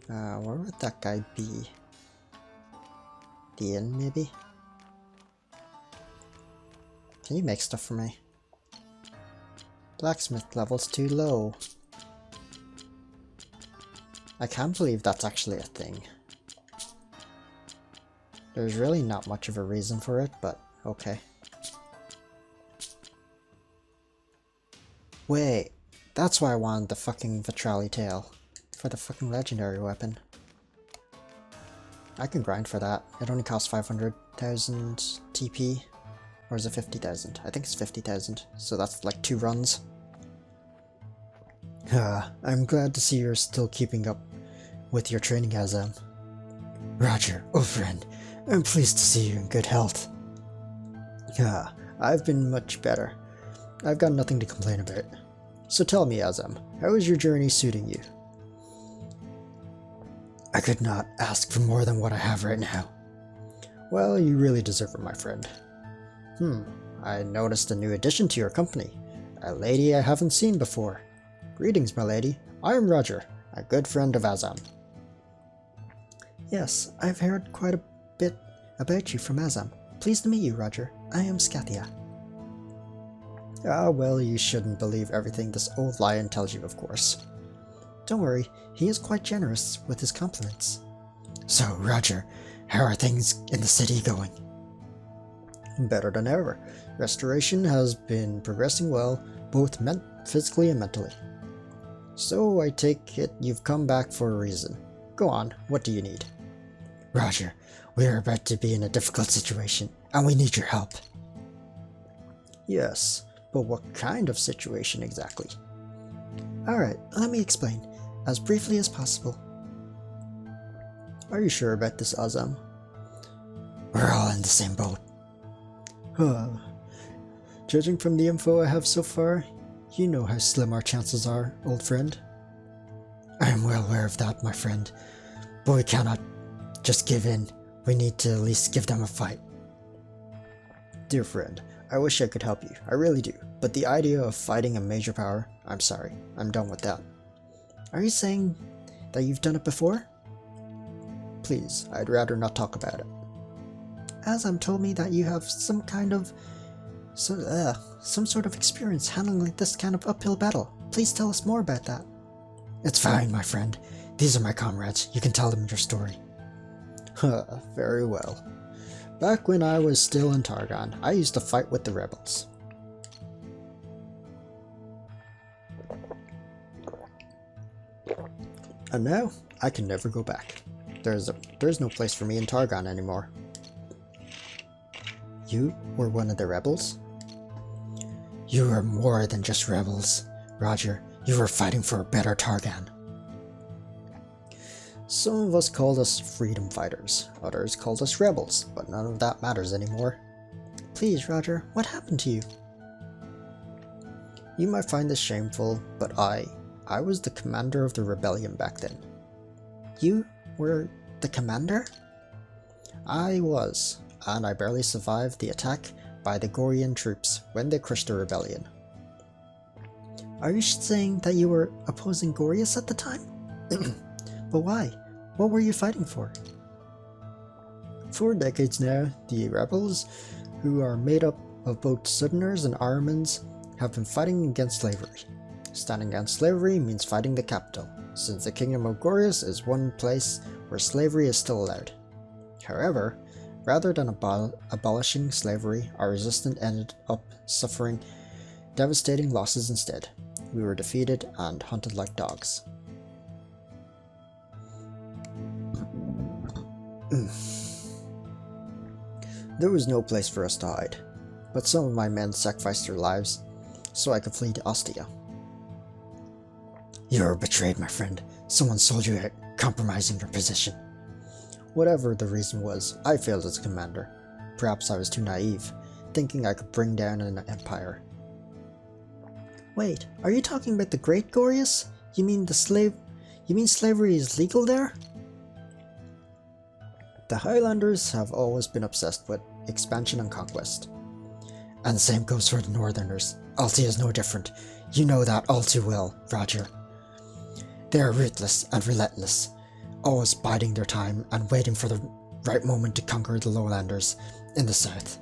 Where would that guy be? The inn, maybe? Can you make stuff for me? Blacksmith level's too low. I can't believe that's actually a thing. There's really not much of a reason for it, but okay. Wait, that's why I wanted the fucking Vitrali tail. For the fucking legendary weapon. I can grind for that. It only costs 500,000 TP. Or is it 50,000? I think it's 50,000. So that's like 2 runs. I'm glad to see you're still keeping up with your training, Azam. Roger, old friend. I'm pleased to see you in good health. I've been much better. I've got nothing to complain about. So tell me, Azam, how is your journey suiting you? I could not ask for more than what I have right now. Well, you really deserve it, my friend. I noticed a new addition to your company. A lady I haven't seen before. Greetings, my lady. I am Roger, a good friend of Azam. Yes, I've heard quite a bit about you from Azam. Pleased to meet you, Roger. I am Scathia. Ah, well, you shouldn't believe everything this old lion tells you, of course. Don't worry, he is quite generous with his compliments. So, Roger, how are things in the city going? Better than ever. Restoration has been progressing well, both physically and mentally. So, I take it you've come back for a reason. Go on, what do you need? Roger, we are about to be in a difficult situation, and we need your help. Yes, but what kind of situation exactly? Alright, let me explain, as briefly as possible. Are you sure about this, Azam? We're all in the same boat. Judging from the info I have so far, you know how slim our chances are, old friend. I am well aware of that, my friend, but we cannot just give in. We need to at least give them a fight. Dear friend, I wish I could help you, I really do, but the idea of fighting a major power, I'm sorry, I'm done with that. Are you saying that you've done it before? Please, I'd rather not talk about it. Azam told me that you have some sort of experience handling this kind of uphill battle. Please tell us more about that. It's fine, my friend. These are my comrades. You can tell them your story. Very well. Back when I was still in Targon, I used to fight with the rebels. And now, I can never go back. There's no place for me in Targon anymore. You were one of the rebels? You were more than just rebels, Roger. You were fighting for a better Targon. Some of us called us freedom fighters, others called us rebels, but none of that matters anymore. Please, Roger, what happened to you? You might find this shameful, but I was the commander of the rebellion back then. You were the commander? I was, and I barely survived the attack by the Gorian troops when they crushed the rebellion. Are you saying that you were opposing Gorius at the time? But why? What were you fighting for? For decades now, the rebels, who are made up of both Southerners and Armans, have been fighting against slavery. Standing against slavery means fighting the capital, since the Kingdom of Gorius is one place where slavery is still allowed. However, rather than abolishing slavery, our resistance ended up suffering devastating losses instead. We were defeated and hunted like dogs. There was no place for us to hide, but some of my men sacrificed their lives so I could flee to Ostia. You were betrayed, my friend. Someone sold you out, compromising your position. Whatever the reason was, I failed as a commander. Perhaps I was too naive, thinking I could bring down an empire. Wait, are you talking about the Great Gorius? You mean slavery is legal there? The Highlanders have always been obsessed with expansion and conquest. And the same goes for the Northerners. Altia is no different. You know that all too well, Roger. They are ruthless and relentless. always biding their time and waiting for the right moment to conquer the lowlanders in the south.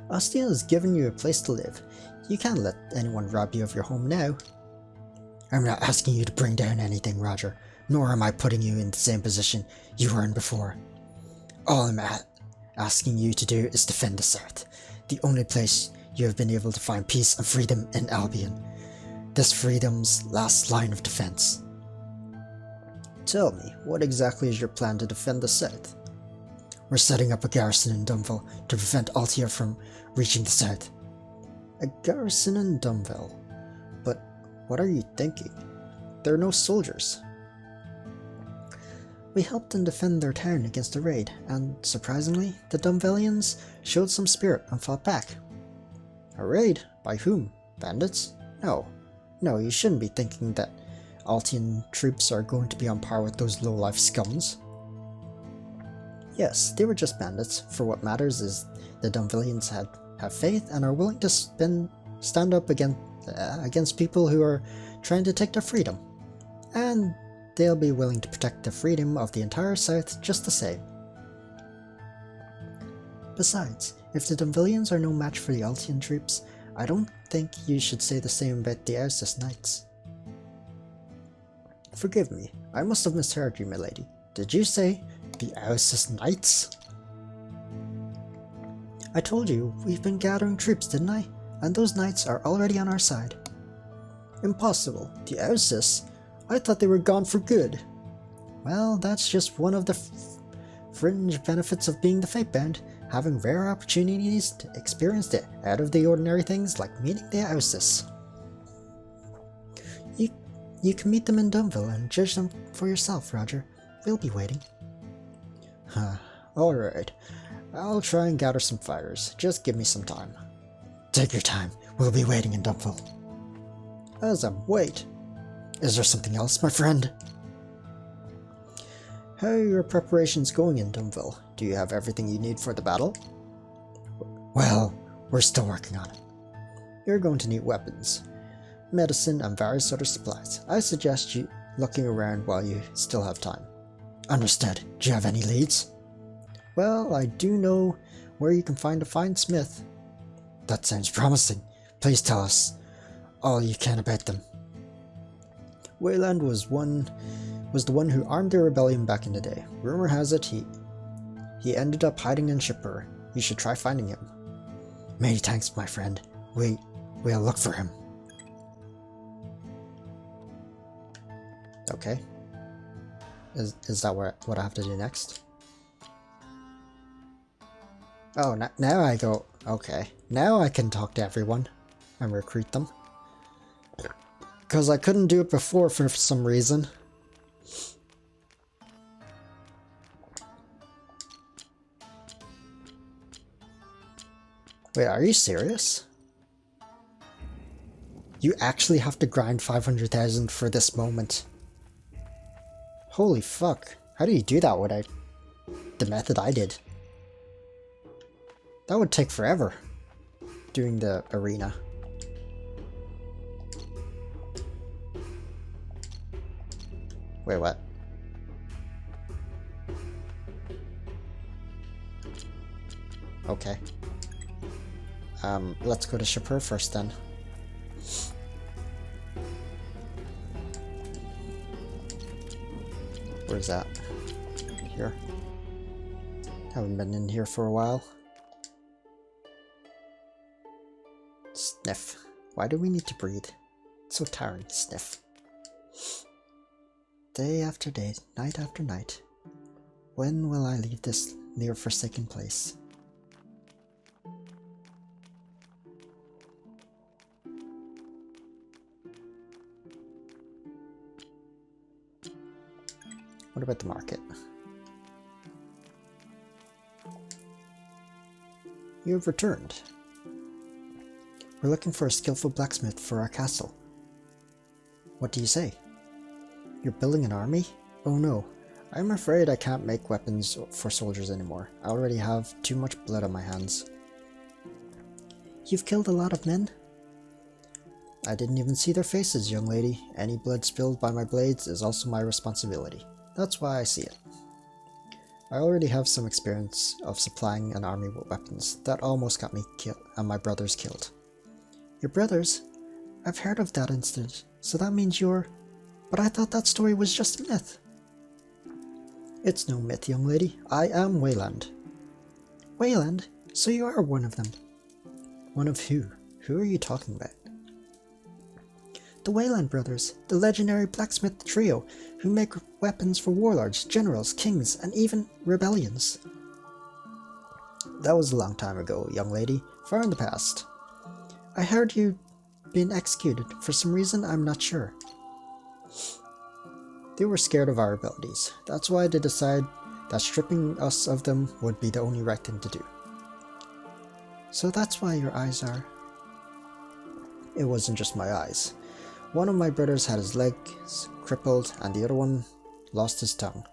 Ostia has given you a place to live. You can't let anyone rob you of your home now. I'm not asking you to bring down anything, Roger, nor am I putting you in the same position you were in before. All I'm asking you to do is defend the south, the only place you have been able to find peace and freedom in Albion. This freedom's last line of defense. Tell me, what exactly is your plan to defend the south? We're setting up a garrison in Dumville to prevent Altia from reaching the south. A garrison in Dumville? But what are you thinking? There are no soldiers. We helped them defend their town against a raid, and surprisingly, the Dumvillians showed some spirit and fought back. A raid? By whom? Bandits? No, you shouldn't be thinking that Altian troops are going to be on par with those low-life scums. Yes, they were just bandits. For what matters is the Dumvillians have faith and are willing to stand up against people who are trying to take their freedom. And they'll be willing to protect the freedom of the entire South just the same. Besides, if the Dumvillians are no match for the Altian troops, I don't think you should say the same about the Austis Knights. Forgive me, I must have misheard you, milady. Did you say the Austis Knights? I told you, we've been gathering troops, didn't I? And those knights are already on our side. Impossible. The Austis? I thought they were gone for good. Well, that's just one of the fringe benefits of being the Fatebound, having rare opportunities to experience the out-of-the-ordinary things like meeting the Austis. You can meet them in Dumville and judge them for yourself, Roger. We'll be waiting. Alright. I'll try and gather some fighters. Just give me some time. Take your time. We'll be waiting in Dumville. Wait. Is there something else, my friend? How are your preparations going in Dumville? Do you have everything you need for the battle? Well, we're still working on it. You're going to need weapons, medicine, and various other supplies. I suggest you looking around while you still have time. Understood. Do you have any leads? Well, I do know where you can find a fine smith. That sounds promising. Please tell us all you can about them. Wayland was the one who armed the rebellion back in the day. Rumor has it he ended up hiding in Shipper. You should try finding him. Many thanks, my friend. We'll look for him. Okay. Is that what I have to do next? Oh, now I go... Okay. Now I can talk to everyone and recruit them. Because I couldn't do it before for some reason. Wait, are you serious? You actually have to grind 500,000 for this moment. Holy fuck. How do you do that without the method I did? That would take forever. Doing the arena. Wait, what? Okay. Let's go to Shipper first then. Where's that? Here. Haven't been in here for a while. Sniff. Why do we need to breathe? It's so tiring. Sniff. Day after day, night after night. When will I leave this near-forsaken place? What about the market? You have returned. We're looking for a skillful blacksmith for our castle. What do you say? You're building an army? Oh no, I'm afraid I can't make weapons for soldiers anymore. I already have too much blood on my hands. You've killed a lot of men? I didn't even see their faces, young lady. Any blood spilled by my blades is also my responsibility. That's why I see it. I already have some experience of supplying an army with weapons. That almost got me killed and my brothers killed. Your brothers? I've heard of that incident, so that means you're... But I thought that story was just a myth. It's no myth, young lady. I am Wayland. Wayland? So you are one of them. One of who? Who are you talking about? The Wayland brothers, the legendary blacksmith trio, who make weapons for warlords, generals, kings, and even rebellions. That was a long time ago, young lady, far in the past. I heard you'd been executed. For some reason, I'm not sure. They were scared of our abilities. That's why they decided that stripping us of them would be the only right thing to do. So that's why your eyes are... It wasn't just my eyes. One of my brothers had his legs crippled and the other one lost his tongue.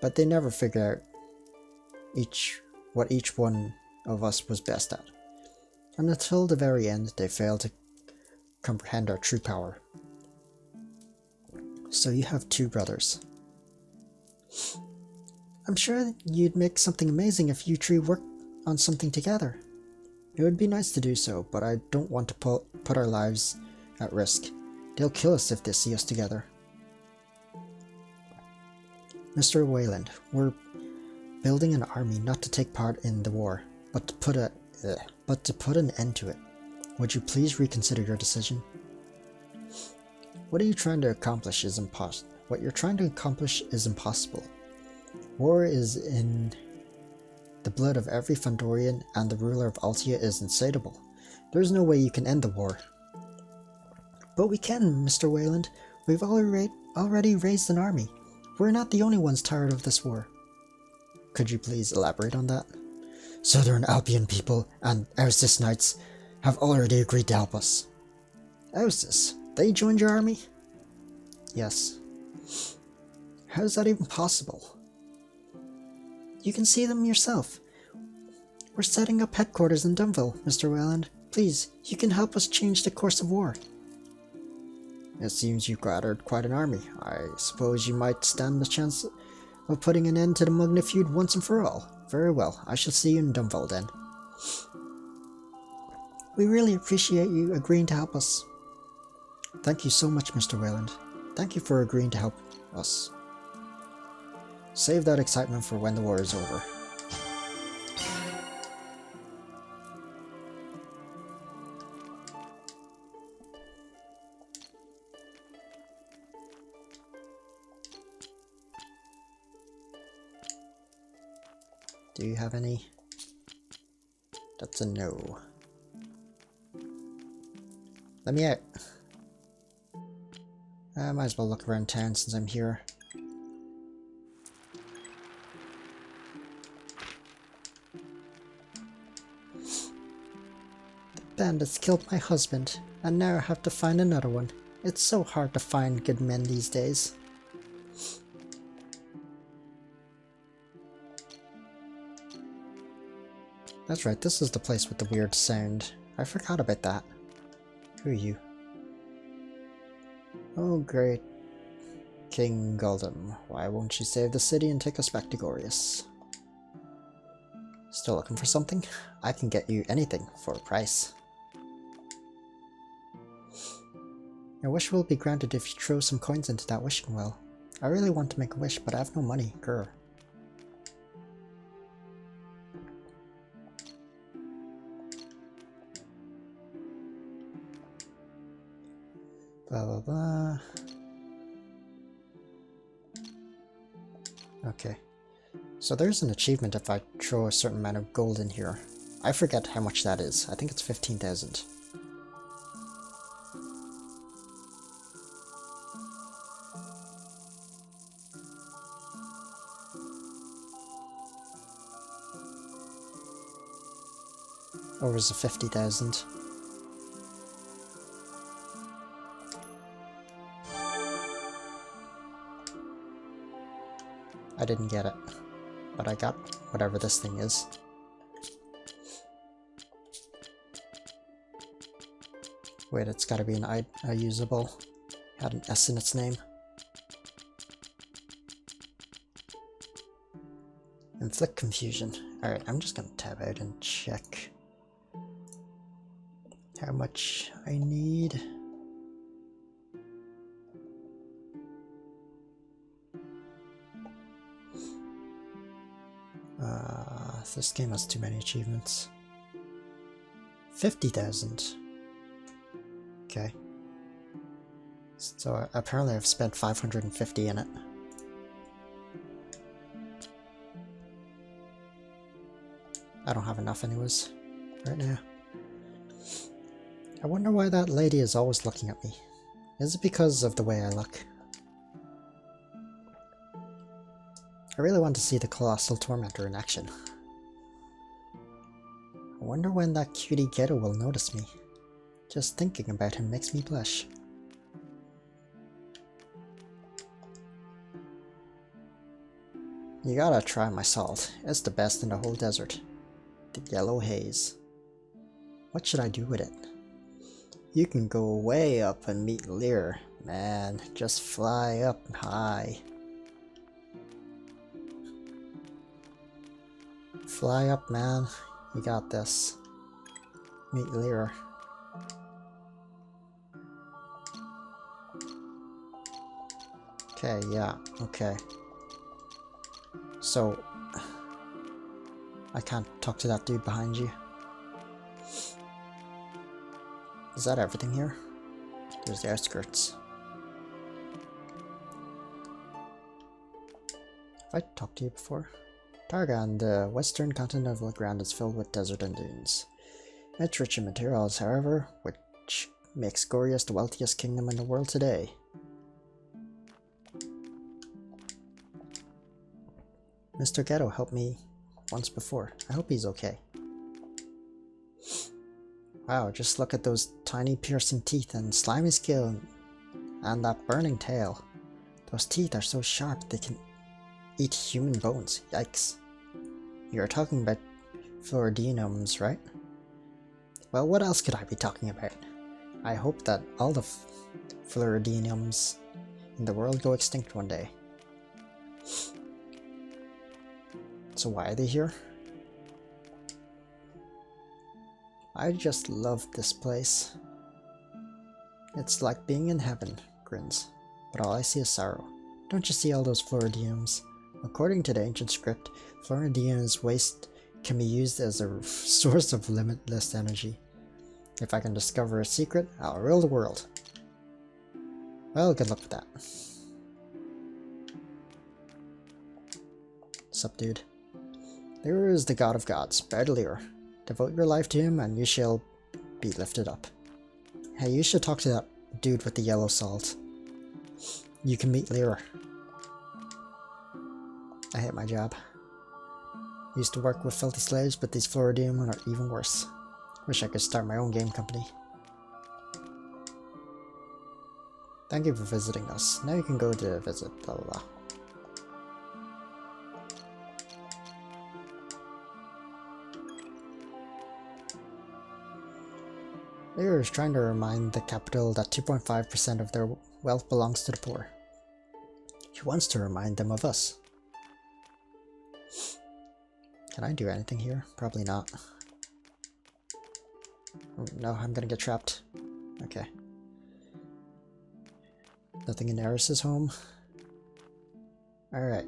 But they never figured out what each one of us was best at. And until the very end, they failed to comprehend our true power. So you have two brothers. I'm sure you'd make something amazing if you three worked on something together. It would be nice to do so, but I don't want to put our lives at risk. They'll kill us if they see us together. Mr. Wayland, we're building an army not to take part in the war, but to put an end to it. Would you please reconsider your decision? What you're trying to accomplish is impossible. War is in the blood of every Fandorian, and the ruler of Altia is insatiable. There's no way you can end the war. But we can, Mr. Wayland. We've already raised an army. We're not the only ones tired of this war. Could you please elaborate on that? Southern Albion people and Eustis Knights have already agreed to help us. Eustis? They joined your army? Yes. How is that even possible? You can see them yourself. We're setting up headquarters in Dunville, Mr. Wayland. Please, you can help us change the course of war. It seems you've gathered quite an army. I suppose you might stand the chance of putting an end to the Mugna feud once and for all. Very well, I shall see you in Dunville then. We really appreciate you agreeing to help us. Thank you so much, Mr. Wayland. Thank you for agreeing to help us. Save that excitement for when the war is over. Do you have any? That's a no. Let me out. I might as well look around town since I'm here. The bandits killed my husband, and now I have to find another one. It's so hard to find good men these days. That's right, this is the place with the weird sound. I forgot about that. Who are you? Oh great. King Goldem, why won't you save the city and take us back to Gorius? Still looking for something? I can get you anything for a price. Your wish will be granted if you throw some coins into that wishing well. I really want to make a wish, but I have no money, grr. Blah blah blah. Okay. So there's an achievement if I throw a certain amount of gold in here. I forget how much that is. I think it's 15,000. Or is it 50,000? I didn't get it, but I got whatever this thing is. Wait, it's gotta be a usable. Had an S in its name. inflict confusion. Alright, I'm just gonna tab out and check how much I need. This game has too many achievements. 50,000. Okay. So apparently I've spent 550 in it. I don't have enough anyways, right now. I wonder why that lady is always looking at me. Is it because of the way I look? I really want to see the Colossal Tormentor in action. I wonder when that cutie ghetto will notice me. Just thinking about him makes me blush. You gotta try my salt. It's the best in the whole desert. The yellow haze. What should I do with it? You can go way up and meet Lear. Man, just fly up high. Fly up, man. You got this. Meet Lear. Okay, yeah, okay. So, I can't talk to that dude behind you. Is that everything here? There's the outskirts. Have I talked to you before? Targon, the western continent of Legrand, is filled with desert and dunes. It's rich in materials, however, which makes Gorius the wealthiest kingdom in the world today. Mr. Ghetto helped me once before. I hope he's okay. Wow, just look at those tiny piercing teeth and slimy skin and that burning tail. Those teeth are so sharp they can eat human bones. Yikes. You're talking about Floridinums, right? Well, what else could I be talking about? I hope that all the Floridinums in the world go extinct one day. So why are they here? I just love this place. It's like being in heaven, grins. But all I see is sorrow. Don't you see all those Floridinums? According to the ancient script, Floridinum's waste can be used as a source of limitless energy. If I can discover a secret, I'll rule the world. Well, good luck with that. Sup, dude? Lear is the god of gods. Bow to Lear. Devote your life to him and you shall be lifted up. Hey, you should talk to that dude with the yellow salt. You can meet Lear. I hate my job. Used to work with filthy slaves, but these Floridinum are even worse. Wish I could start my own game company. Thank you for visiting us. Now you can go to visit, blah blah blah. Lear is trying to remind the capital that 2.5% of their wealth belongs to the poor. He wants to remind them of us. Can I do anything here? Probably not. Oh, no, I'm gonna get trapped. Okay. Nothing in Eris's home. Alright.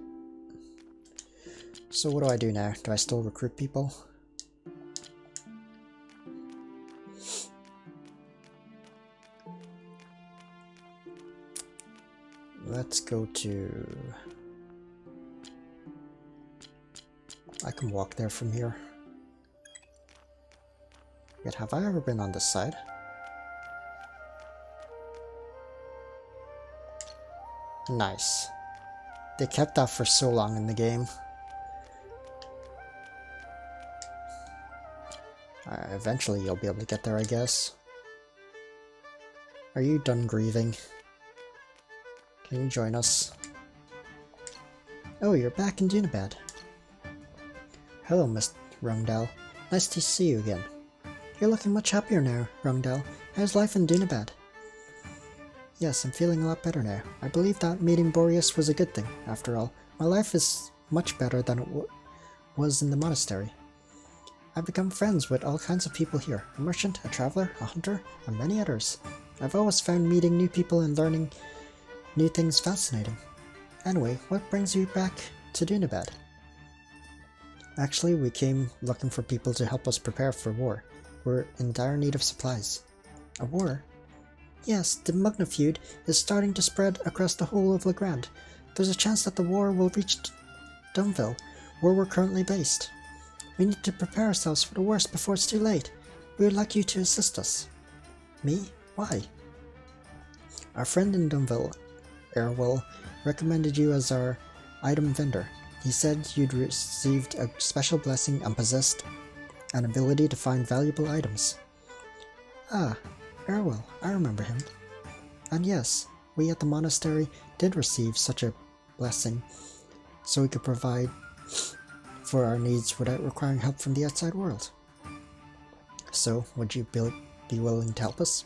So what do I do now? Do I still recruit people? Let's go to... I can walk there from here. Yet, have I ever been on this side? Nice. They kept that for so long in the game. Eventually you'll be able to get there, I guess. Are you done grieving? Can you join us? Oh, you're back in Dunabad. Hello, Miss Rungdal. Nice to see you again. You're looking much happier now, Rungdal. How's life in Dunabad? Yes, I'm feeling a lot better now. I believe that meeting Boreas was a good thing, after all. My life is much better than it was in the monastery. I've become friends with all kinds of people here, a merchant, a traveler, a hunter, and many others. I've always found meeting new people and learning new things fascinating. Anyway, what brings you back to Dunabad? Actually, we came looking for people to help us prepare for war. We're in dire need of supplies. A war? Yes, the Mugna feud is starting to spread across the whole of Legrand. There's a chance that the war will reach Dunville, where we're currently based. We need to prepare ourselves for the worst before it's too late. We would like you to assist us. Me? Why? Our friend in Dunville, Erwil, recommended you as our item vendor. He said you'd received a special blessing and possessed an ability to find valuable items. Ah, Erwil, I remember him. And yes, we at the monastery did receive such a blessing, so we could provide for our needs without requiring help from the outside world. So, would you be willing to help us?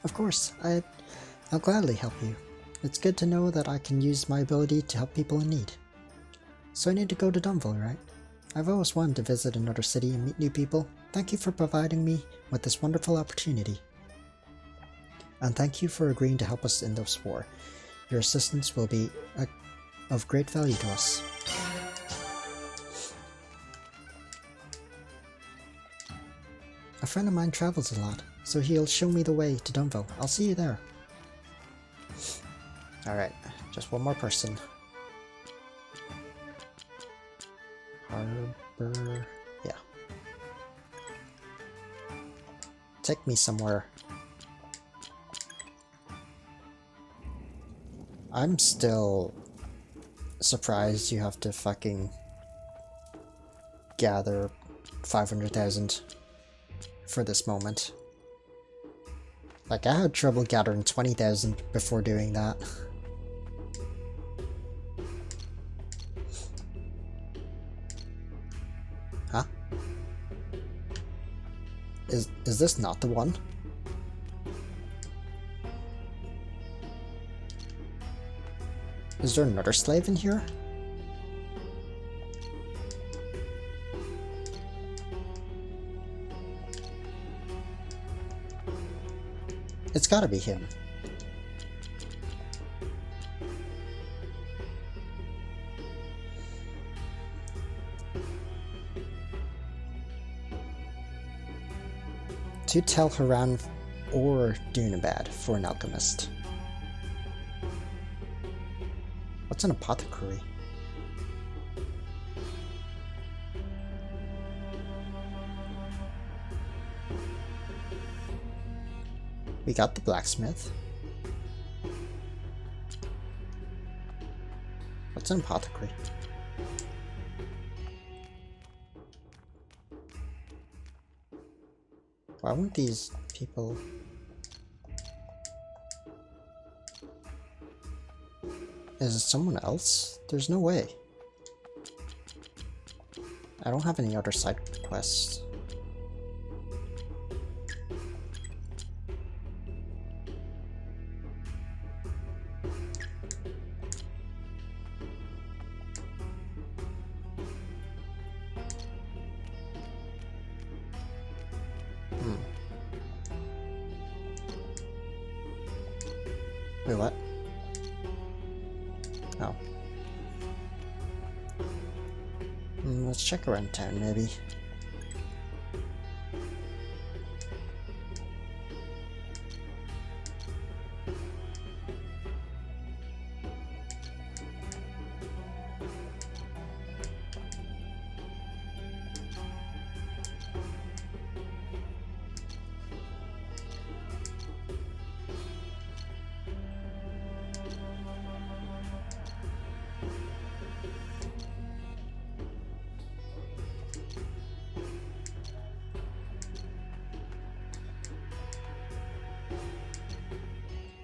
Of course, I'll gladly help you. It's good to know that I can use my ability to help people in need. So I need to go to Dunville, right? I've always wanted to visit another city and meet new people. Thank you for providing me with this wonderful opportunity. And thank you for agreeing to help us in this war. Your assistance will be of great value to us. A friend of mine travels a lot, so he'll show me the way to Dunville. I'll see you there. Alright, just one more person. Harbor... yeah. Take me somewhere. I'm still surprised you have to fucking gather 500,000 for this moment. Like, I had trouble gathering 20,000 before doing that. Huh? Is this not the one? Is there another slave in here? It's gotta be him. To Tel Haran or Dunabad for an alchemist. What's an apothecary? We got the blacksmith. What's an apothecary? Why won't these people... Is it someone else? There's no way. I don't have any other side quests. Wait, what? Oh. Let's check around town, maybe.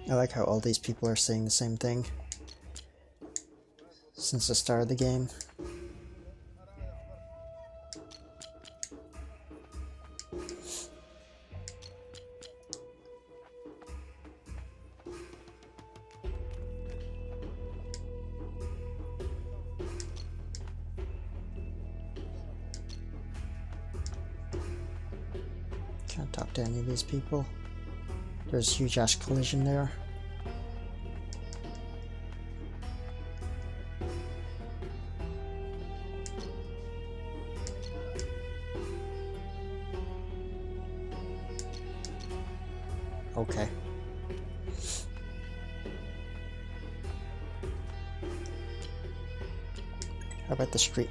I like how all these people are saying the same thing since the start of the game. Can't talk to any of these people. There's a huge ash collision there. Okay. How about the street?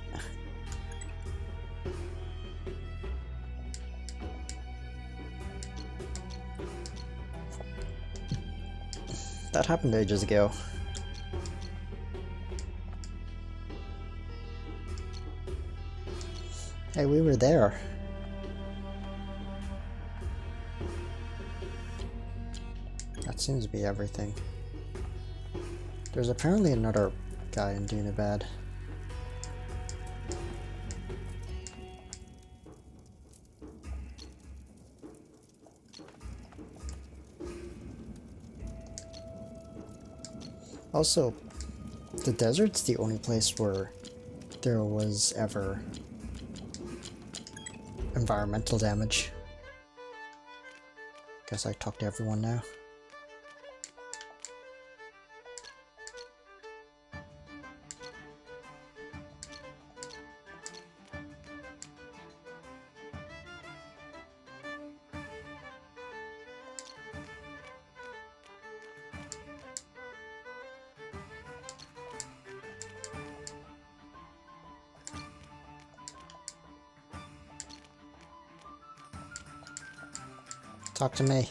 That happened ages ago. Hey, we were there. That seems to be everything. There's apparently another guy in Dunabad. Also, the desert's the only place where there was ever environmental damage. Guess I talked to everyone now. Talk to me.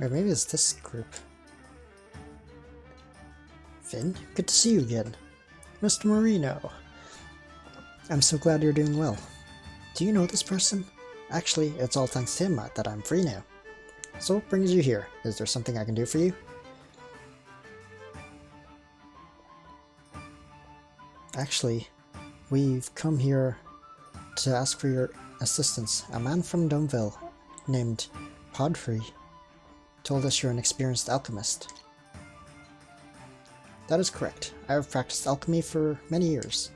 Or maybe it's this group. Finn, good to see you again. Mr. Marino. I'm so glad you're doing well. Do you know this person? Actually, it's all thanks to him that I'm free now. So what brings you here? Is there something I can do for you? Actually, we've come here to ask for your assistance. A man from Dumville named Podfrey told us you're an experienced alchemist. That is correct. I have practiced alchemy for many years.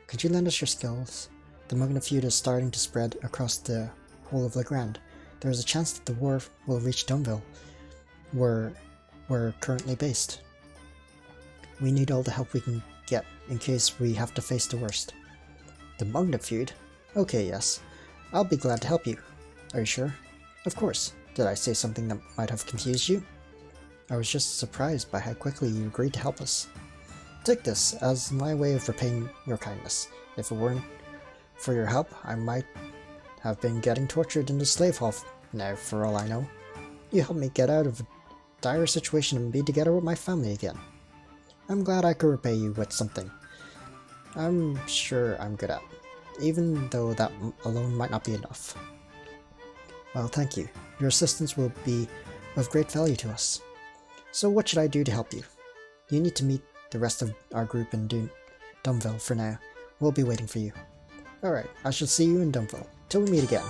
Could you lend us your skills? The Mugna feud is starting to spread across the whole of Legrand. There is a chance that the war will reach Dumville, where we're currently based. We need all the help we can get in case we have to face the worst. The Mugna feud? Okay, yes. I'll be glad to help you. Are you sure? Of course. Did I say something that might have confused you? I was just surprised by how quickly you agreed to help us. Take this as my way of repaying your kindness. If it weren't for your help, I might have been getting tortured in the slave hall now, for all I know. You helped me get out of a dire situation and be together with my family again. I'm glad I could repay you with something I'm sure I'm good at, even though that alone might not be enough. Well, thank you. Your assistance will be of great value to us. So what should I do to help you? You need to meet the rest of our group in Dumville for now. We'll be waiting for you. Alright, I shall see you in Dumville. Till we meet again.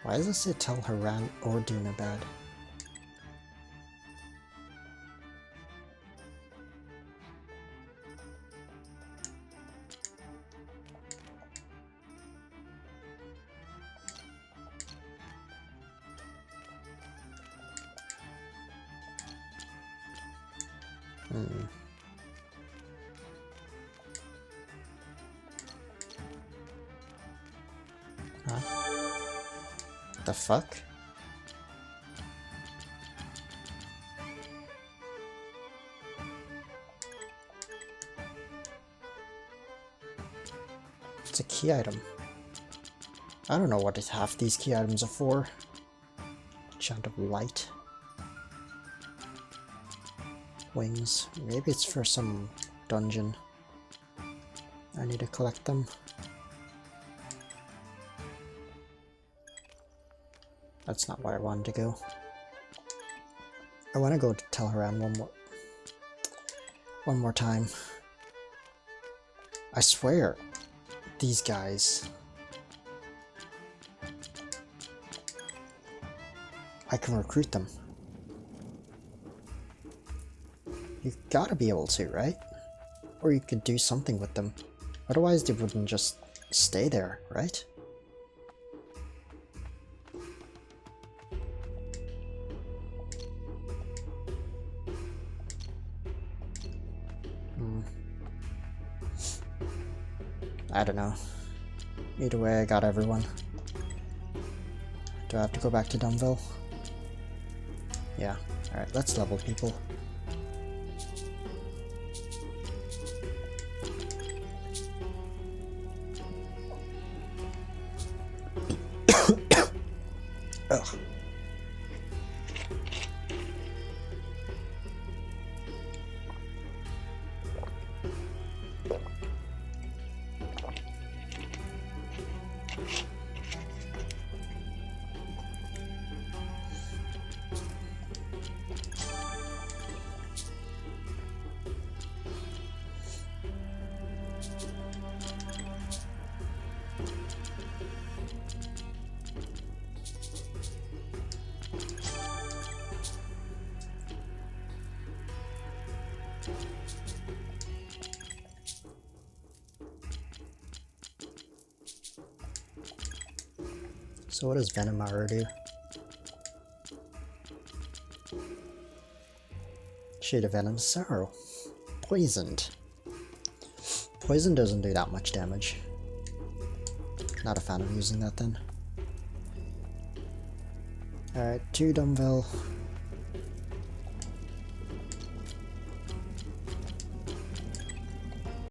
Why does it say tell Haran or Dunabad? Huh? The fuck? It's a key item. I don't know what half these key items are for. Chant of light. Wings. Maybe it's for some dungeon. I need to collect them. That's not where I wanted to go. I want to go to Telharan one more time. I swear, these guys. I can recruit them. You've got to be able to, right? Or you could do something with them. Otherwise they wouldn't just stay there, right? I don't know. Either way, I got everyone. Do I have to go back to Dunville? Yeah. Alright, let's level people. Ugh. So what does Venom Arrow do? Shade of Venom Sorrow. Poisoned. Poison doesn't do that much damage. Not a fan of using that then. Alright, 2 Dumbbell.